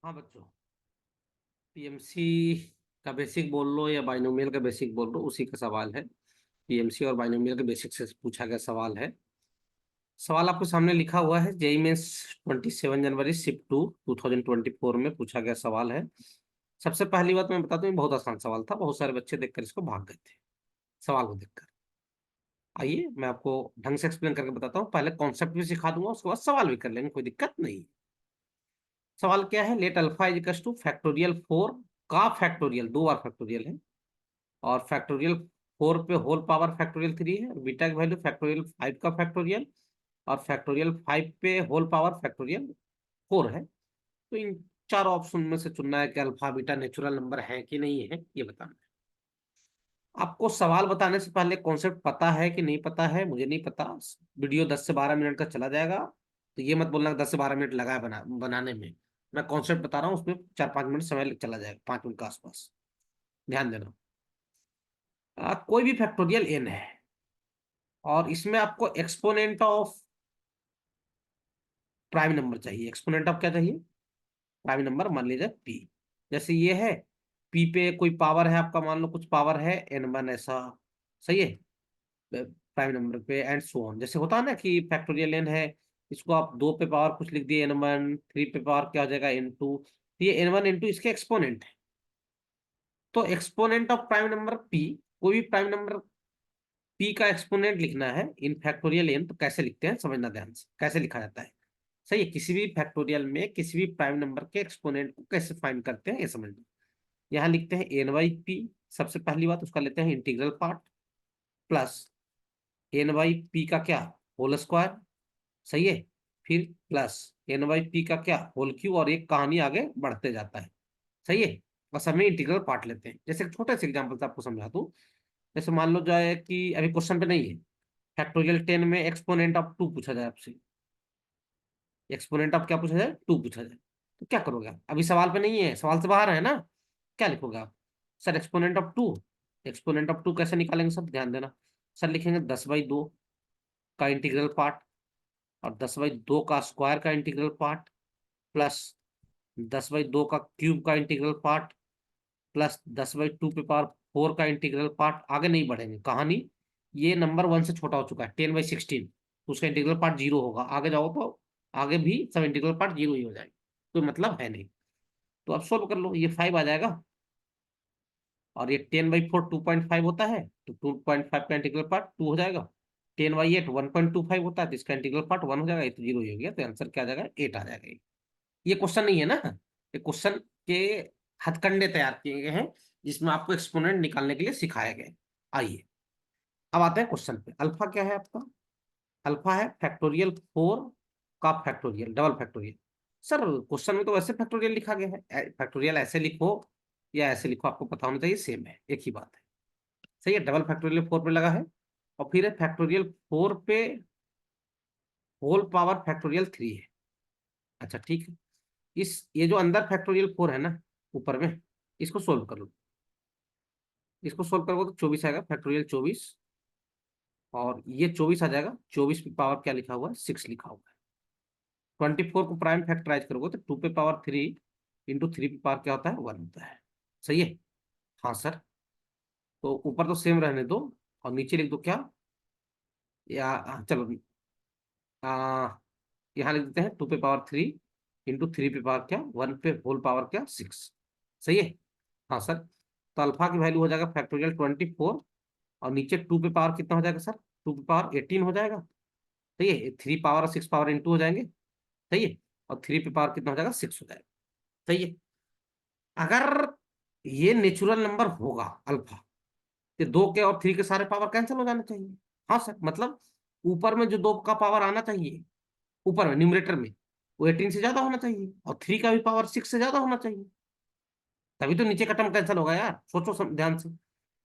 हाँ बच्चों, पीएमसी का बेसिक बोल लो या बाइनोमियल का बेसिक बोल लो, उसी का सवाल है। पीएमसी और बाइनोमियल के बेसिक से पूछा गया सवाल है। सवाल आपके सामने लिखा हुआ है। जेई मेंस 27 जनवरी शिफ्ट 2024 में पूछा गया सवाल है। सबसे पहली बात मैं बता दूं, ये बहुत आसान सवाल था। बहुत सारे बच्चे देखकर इसको भाग गए थे सवाल को देखकर। आइए मैं आपको ढंग से एक्सप्लेन करके बताता हूँ। पहले कॉन्सेप्ट भी सिखा दूंगा, उसके बाद सवाल भी कर लेंगे, कोई दिक्कत नहीं। सवाल क्या है? Let alpha is equal two factorial 4 का फैक्टोरियल, दो बार फैक्टोरियल है, और फैक्टोरियल 4 पे होल पावर फैक्टोरियल 3 है, बीटा की वैल्यू फैक्टोरियल 5 का फैक्टोरियल, और फैक्टोरियल 5 पे होल पावर फैक्टोरियल 4 है। तो इन चार ऑप्शन में से चुनना है कि अल्फा बीटा नेचुरल नंबर है कि नहीं है, ये बताना है। आपको सवाल बताने से पहले कॉन्सेप्ट पता है कि नहीं पता है मुझे नहीं पता। वीडियो 10 से 12 मिनट का चला जाएगा, तो ये मत बोलना 10 से 12 मिनट लगा है बनाने में। मैं कॉन्सेप्ट बता रहा हूँ, उसमें 4-5 मिनट समय चला जाएगा, 5 मिनट के आसपास। ध्यान देना। कोई भी फैक्टोरियल एन है, और इसमें आपको एक्सपोनेंट ऑफ प्राइम नंबर चाहिए। एक्सपोनेंट ऑफ क्या चाहिए? Prime number. मान लीजिए पी, जैसे ये है। पी पे कोई पावर है आपका, मान लो कुछ पावर है n1 ऐसा। सही है? प्राइम नंबर पे एंड सो ऑन। जैसे होता है ना कि फैक्टोरियल एन है, इसको आप 2 पे पावर कुछ लिख दिए n1, 3 पे पावर क्या हो जाएगा n2। तो ये n1 n2 इसके एक्सपोनेंट है। तो exponent of prime number P, कोई भी प्राइम नंबर पी का एक्सपोनेंट लिखना है इन फैक्टोरियल एन, तो कैसे लिखते हैं समझना ध्यान से, कैसे लिखा जाता है। सही है? किसी भी फैक्टोरियल में किसी भी प्राइम नंबर के एक्सपोनेंट को कैसे फाइंड करते हैं ये समझना। यहाँ लिखते हैं एन बाई पी। सबसे पहली बात उसका लेते हैं integral part, plus N by P का क्या, होल स्क्वायर। सही है? फिर प्लस एन बाई पी का क्या, होल क्यूब, और एक कहानी आगे बढ़ते जाता है। सही है? बस हमें इंटीग्रल पार्ट लेते हैं। जैसे एक छोटे से एग्जाम्पल से आपको समझा दूं। जैसे मान लो जाए कि अभी क्वेश्चन पे नहीं है, फैक्टोरियल 10 में एक्सपोनेंट ऑफ 2 पूछा जाए आपसे। एक्सपोनेंट ऑफ क्या पूछा जाए? 2 पूछा जाए, तो क्या करोगे आप? अभी सवाल पे नहीं है, सवाल से बाहर है ना। क्या लिखोगे आप? Sir exponent of 2। Exponent of 2 कैसे निकालेंगे सर? ध्यान देना। सर लिखेंगे 10/2 का इंटीग्रल पार्ट, और 10/2 का स्क्वायर का इंटीग्रल पार्ट, प्लस 10/2 का क्यूब का इंटीग्रल पार्ट, प्लस 10/2 पे पावर 4 का इंटीग्रल पार्ट। आगे नहीं बढ़ेंगे कहानी। ये नंबर 1 से छोटा हो चुका है, 10/16, उसका इंटीग्रल पार्ट 0 होगा। आगे जाओ तो आगे भी सब इंटीग्रल पार्ट 0 ही हो जाएंगे, कोई मतलब है नहीं। तो अब सोल्व कर लो, ये 5 आ जाएगा, और ये 10/4 2.5 होता है, तो 2.5 का इंटीग्रल पार्ट 2 हो जाएगा। 10/8 1.25 होता है, तो इसका इंटीग्रल पार्ट 1 हो जाएगा। ये तो 0 ही हो गया, तो आंसर क्या आ जाएगा? 8 आ जाएगा। ये क्वेश्चन नहीं है ना, ये क्वेश्चन के हथकंडे तैयार किए गए हैं, जिसमें आपको एक्सपोनेंट निकालने के लिए सिखाया गया है। आइए अब आते हैं क्वेश्चन पे। अल्फा क्या है आपका? अल्फा है फैक्टोरियल 4 का factorial, double factorial. Sir question में तो वैसे फैक्टोरियल लिखा गया है, फैक्टोरियल ऐसे लिखो या ऐसे लिखो, आपको पता होना चाहिए, सेम है, एक ही बात है। सही है? डबल फैक्टोरियल 4 पे लगा है, और फिर है फैक्टोरियल 4 पे होल पावर फैक्टोरियल 3 है। अच्छा ठीक है। इस ये जो अंदर फैक्टोरियल 4 है ना, ऊपर में, इसको सोल्व कर लो। इसको सोल्व करोगे तो 24 आएगा, फैक्टोरियल 24। और ये 24 आ जाएगा। 24 पे पावर क्या लिखा हुआ है? 6 लिखा हुआ है। 24 को प्राइम फैक्टराइज करोगे तो 2 पे पावर 3 इंटू 3 पे पावर क्या होता है? 1 होता है। सही है? हाँ सर। तो ऊपर तो सेम रहने दो, और नीचे लिख दो क्या, या चलो आ, यहाँ लिख देते हैं 2 पे पावर 3 इंटू 3 पे पावर क्या, 1 पे होल पावर क्या, 6। सही है? हाँ सर। तो अल्फा की वैल्यू हो जाएगा फैक्टोरियल 24, और नीचे 2 पे पावर कितना हो जाएगा सर? 2 पे पावर 18 हो जाएगा। सही है? 3 पावर और 6 पावर इंटू हो जाएंगे। सही है? और 3 पे पावर कितना हो जाएगा? 6 हो जाएगा। सही है? अगर ये नेचुरल नंबर होगा अल्फा, तो 2 के और 3 के सारे पावर कैंसिल हो जाने चाहिए। हाँ सर, मतलब ऊपर में जो 2 का पावर आना चाहिए, ऊपर में न्यूमरेटर में, वो 18 से ज्यादा होना चाहिए, और 3 का भी पावर 6 से ज्यादा होना चाहिए। तभी तो नीचे का टर्म कैंसिल होगा यार। सोचो ध्यान से।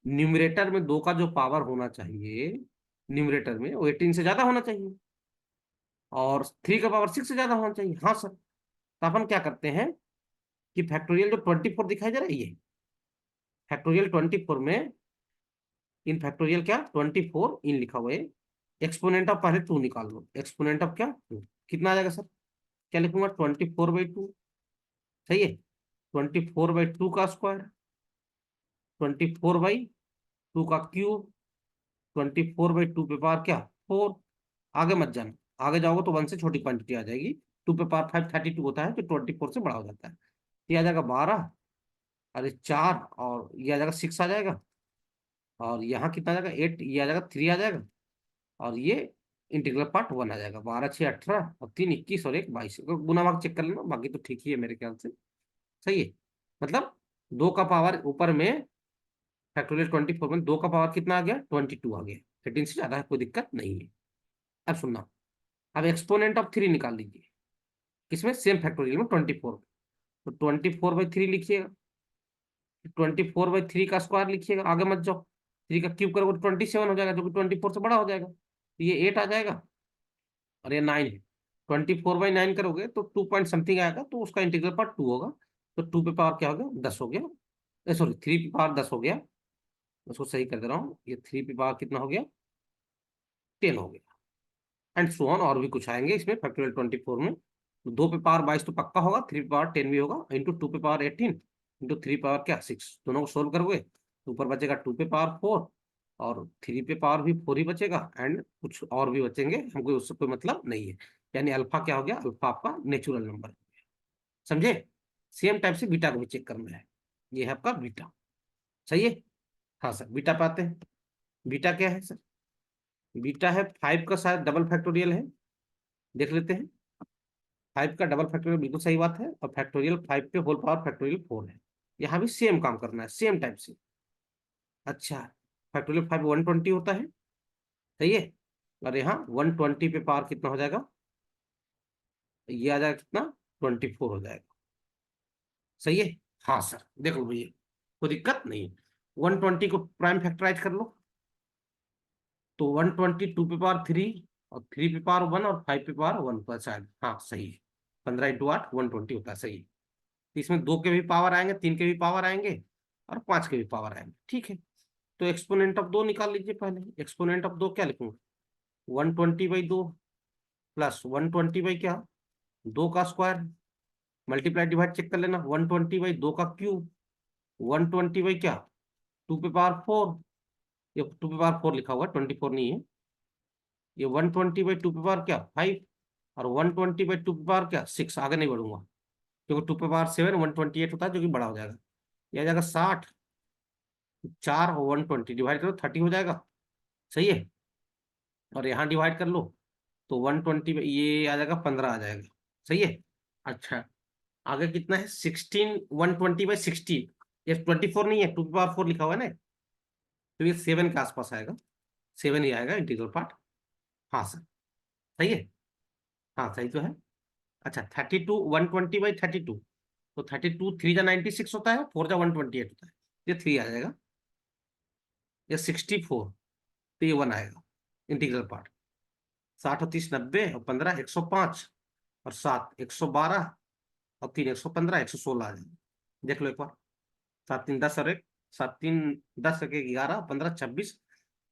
न्यूमरेटर में 2 का जो पावर होना चाहिए, न्यूमरेटर में वो 18 से ज्यादा होना चाहिए, और 3 का पावर 6 से ज्यादा होना चाहिए। हाँ सर। तो अपन क्या करते हैं कि फैक्टोरियल जो 24 दिखाई दे रहा है, ये फैक्टोरियल 24 में, इन फैक्टोरियल क्या 24 इन लिखा हुआ है। एक्सपोनेंट ऑफ पहले 2 निकाल लो। एक्सपोनेंट ऑफ क्या 2, कितना आ जाएगा सर? क्या लिखूंगा? 24/2। सही है। 24/2 का स्क्वायर, 24/2 का क्यूब, 24/2 पे पावर क्या, 4। आगे मत जाना, आगे जाओगे तो 1 से छोटी क्वांटिटी आ जाएगी। 2 पे पावर 5 32 होता है, तो 24 से बड़ा हो जाता है। ये आ जाएगा 12, अरे 4, और ये आ जाएगा 6 आ जाएगा, और यहाँ कितना आ जाएगा 8, ये आ जाएगा 3 आ जाएगा, और ये इंटीग्रल पार्ट 1 आ जाएगा। 12 6 18 और 3 21 और 1 22। गुना भाग चेक कर लेना, बाकी तो ठीक ही है मेरे ख्याल से। सही है। मतलब 2 का पावर ऊपर में फैक्टोरियल 24 में 2 का पावर कितना आ गया, 22 आ गया। 13 से ज्यादा है, कोई दिक्कत नहीं है। अब सुनना, अब एक्सपोनेंट ऑफ 3 निकाल लीजिए। किसमें, सेम फैक्टोरियल में 24। तो 24/3 लिखिएगा, 24/3 का स्क्वायर लिखिएगा, आगे मत जाओ। 3 का क्यूब करोगे तो 27 हो जाएगा, जो कि 24 से बड़ा हो जाएगा, तो ये 8 आ जाएगा, और ये 9 है। 24/9 करोगे तो 2 पॉइंट समथिंग आएगा, तो उसका इंटीग्रल पार्ट 2 होगा। तो 2 पे पावर क्या हो गया, 10 हो गया, सॉरी 3 पे पावर 10 हो गया। उसको सही कर दे रहा हूँ, ये 3 पे पावर कितना हो गया, 10 हो गया। एंड सो ऑन, और भी कुछ आएंगे इसमें फैक्टोरियल 24 में। तो 2 पे पावर 22 तो पक्का होगा, 3 पे पावर 10 भी होगा, इंटू 2 पे पावर 18, इंटू 3 पावर क्या 6, दोनों को सोल्व करोगे तो ऊपर बचेगा 2 पे पावर 4, और 3 पे पावर भी 4 ही बचेगा, एंड कुछ और भी बचेंगे, हमको उससे कोई मतलब नहीं है। यानी अल्फा क्या हो गया, अल्फा आपका नेचुरल नंबर। समझे। सेम टाइप से बीटा को भी चेक करना है। ये है आपका बीटा। सही है। हाँ सर, बीटा पाते हैं। बीटा क्या है सर, बीटा है 5 का शायद डबल फैक्टोरियल है, देख लेते हैं। 5 का डबल फैक्टोरियल बिल्कुल सही बात है, और फैक्टोरियल 5 पे होल पावर फैक्टोरियल 4 है। यहाँ भी सेम काम करना है, सेम टाइप से। अच्छा, फैक्टोरियल 5 120 होता है, सही है। और यहाँ 120 पे पावर कितना हो जाएगा, ये आ जाएगा कितना, 24 हो जाएगा। सही है। हाँ सर, देख लो भैया, कोई दिक्कत नहीं है। 120 को प्राइम फैक्टराइज कर लो, तो 120 2 पे पावर 3, और 3 पे पावर 1, और 5 पे पावर 1 पर शायद, हाँ सही है। 15 इंटू 8 120 होता है, सही है। तो इसमें 2 के भी पावर आएंगे, 3 के भी पावर आएंगे, और 5 के भी पावर आएंगे, ठीक है। तो एक्सपोनेंट ऑफ 2 निकाल लीजिए पहले। एक्सपोनेंट ऑफ 2 क्या लिखूंगा, 120/2 प्लस 120 बाई क्या, 2 का स्क्वायर, मल्टीप्लाई डिवाइड चेक कर लेना, 120/2 का क्यूब, 120 बाई क्या, 2 पे पावर 4, ये 2 पे पावर 4 लिखा हुआ है, 24 नहीं है। ये 120/2 पे पावर क्या 5, और 120/2 पे पावर क्या 6, आगे नहीं बढ़ूंगा, क्योंकि 2 पे पावर 7 128 होता है, जो कि बड़ा हो जाएगा। ये आ जाएगा 60, 4 और 120 डिवाइड करो 30 हो जाएगा, सही है। और यहाँ डिवाइड कर लो, तो 120 ये आ जाएगा 15 आ जाएगा, सही है। अच्छा, आगे कितना है 16, 120/16, ये 24 नहीं है, 2 पावर 4 लिखा हुआ है ना, तो ये 7 के आसपास आएगा, 7 ही आएगा इंटीग्रल पार्ट। हाँ सर, सही है। हाँ सही तो है। अच्छा 32, 120/32, तो 32 3 जा 96 होता है, 4 जा 128 होता है, ये 3 आ जाएगा। ये 64, तो ये 1 आएगा इंटीग्रल पार्ट। 60 और 30 90, और 15 105, और 7 112, और 3 115, 116 आ जाएगा। देख लो एक बार, 7 3 10 और 1, 7 3 10 एक 11 15 26,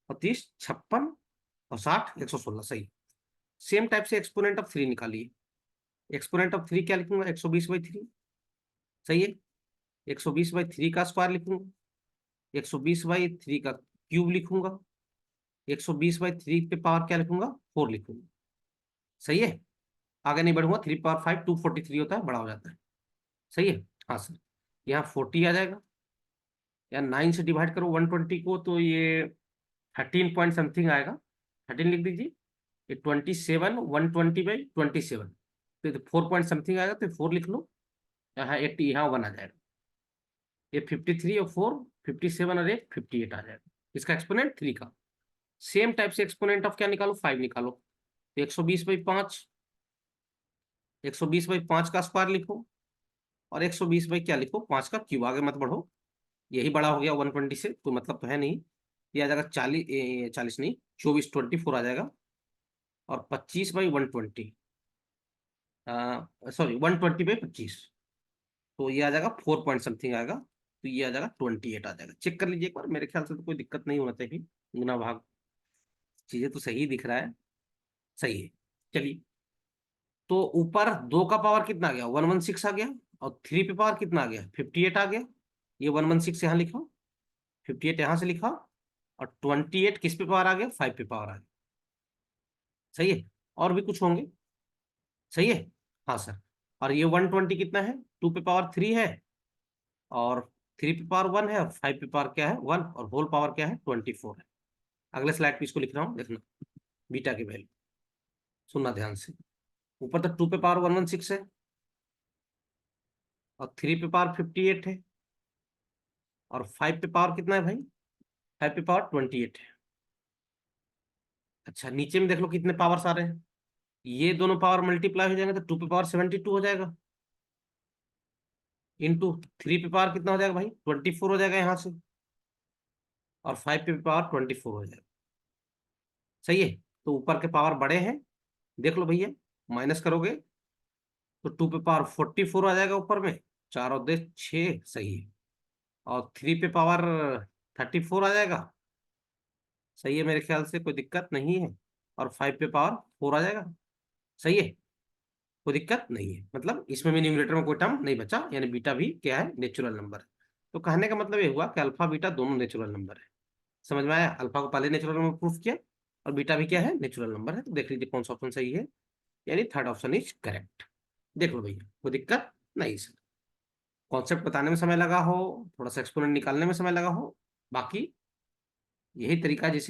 और 30 56, और 60 116, सही। सेम टाइप से एक्सपोनेंट ऑफ 3 निकालिए। एक्सपोनेंट ऑफ 3 क्या लिखूंगा, 120/3, सही है। 120/3 का स्क्वायर लिखूंगा, 120/3 का क्यूब लिखूंगा, 120/3 पे पावर क्या लिखूंगा, 4 लिखूंगा, सही है। आगे नहीं बढ़ूंगा, 3 पावर 5 243 होता है, बड़ा हो जाता है, सही है। हाँ सर, यहाँ 40 आ जाएगा, या 9 से डिवाइड करो 120 को, तो ये 13 पॉइंट समथिंग आएगा, 13 लिख दीजिए। ये 27 120/27, तो 4 पॉइंट समथिंग आएगा, तो 4 लिख लो। यहाँ 80, यहाँ 1 आ जाएगा। ये 53 और 4 57, और 1 58 आ जाएगा, इसका एक्सपोनेंट 3 का। सेम टाइप से एक्सपोनेंट ऑफ क्या निकालो, 5 निकालो। 120/5, 120/5 का स्क्वायर लिखो, और 120 बाई क्या लिखो, 5 का क्यूब, आगे मत बढ़ो। यही बड़ा हो गया 120 से, कोई मतलब तो है नहीं। ये आ जाएगा 40, 40 नहीं 24 24 आ जाएगा, और 25/120, सॉरी 120/25, तो ये आ जाएगा 4 पॉइंट समथिंग आएगा, तो ये आ जाएगा 28 आ जाएगा। चेक कर लीजिए एक बार, मेरे ख्याल से तो कोई दिक्कत नहीं होना चाहिए। गुना भाग चीजें तो सही दिख रहा है, सही है। चलिए, तो ऊपर 2 का पावर कितना आ गया, 116 आ गया, और 3 पे पावर कितना आ गया, 58 आ गया। ये 116 यहाँ लिखा, 58 यहाँ से लिखा, और 28 किस पे पावर आ गया, 5 पे पावर आ गया। सही है। और भी कुछ होंगे। सही है। हाँ सर। और ये 120 कितना है, 2 पे पावर 3 है, और 3 पे पावर 1 है, और 5 पे पावर क्या है, 1, और होल पावर क्या है, 24 है। अगले स्लाइड पे इसको लिख रहा हूँ, देखना बीटा की वैल्यू, सुनना ध्यान से। ऊपर तो 2 पे पावर 116 है, और 3 पे पावर 58 है, और 5 पे पावर कितना है भाई, 5 पे पावर 28 है। अच्छा, नीचे में देख लो कितने पावर्स आ रहे हैं, ये दोनों पावर मल्टीप्लाई हो जाएंगे तो 2 पे पावर 72 हो जाएगा, इंटू 3 पे पावर कितना हो जाएगा भाई, 24 हो जाएगा यहाँ से, और 5 पे पावर 24 हो जाएगा। सही है। तो ऊपर के पावर बड़े हैं, देख लो भैया, माइनस करोगे तो 2 पे पावर 44 आ जाएगा ऊपर में, 4 और 6, सही है। और 3 पे पावर 34 आ जाएगा, सही है, मेरे ख्याल से कोई दिक्कत नहीं है। और 5 पे पावर 4 आ जाएगा, सही है, कोई दिक्कत नहीं है। मतलब इसमें भी न्यूमरेटर में कोई टर्म नहीं बचा, यानी बीटा भी क्या है, नेचुरल नंबर है। तो कहने का मतलब ये हुआ कि अल्फा बीटा दोनों नेचुरल नंबर है। समझ में आया, अल्फा को पहले नेचुरल नंबर प्रूफ किया, और बीटा भी क्या है, नेचुरल नंबर है। तो देख लीजिए कौन सा ऑप्शन सही है, यानी थर्ड ऑप्शन इज करेक्ट। देख लो भैया, कोई दिक्कत नहीं सर। कॉन्सेप्ट बताने में समय लगा हो, थोड़ा सा एक्सपोनेंट निकालने में समय लगा हो, बाकी यही तरीका जिसे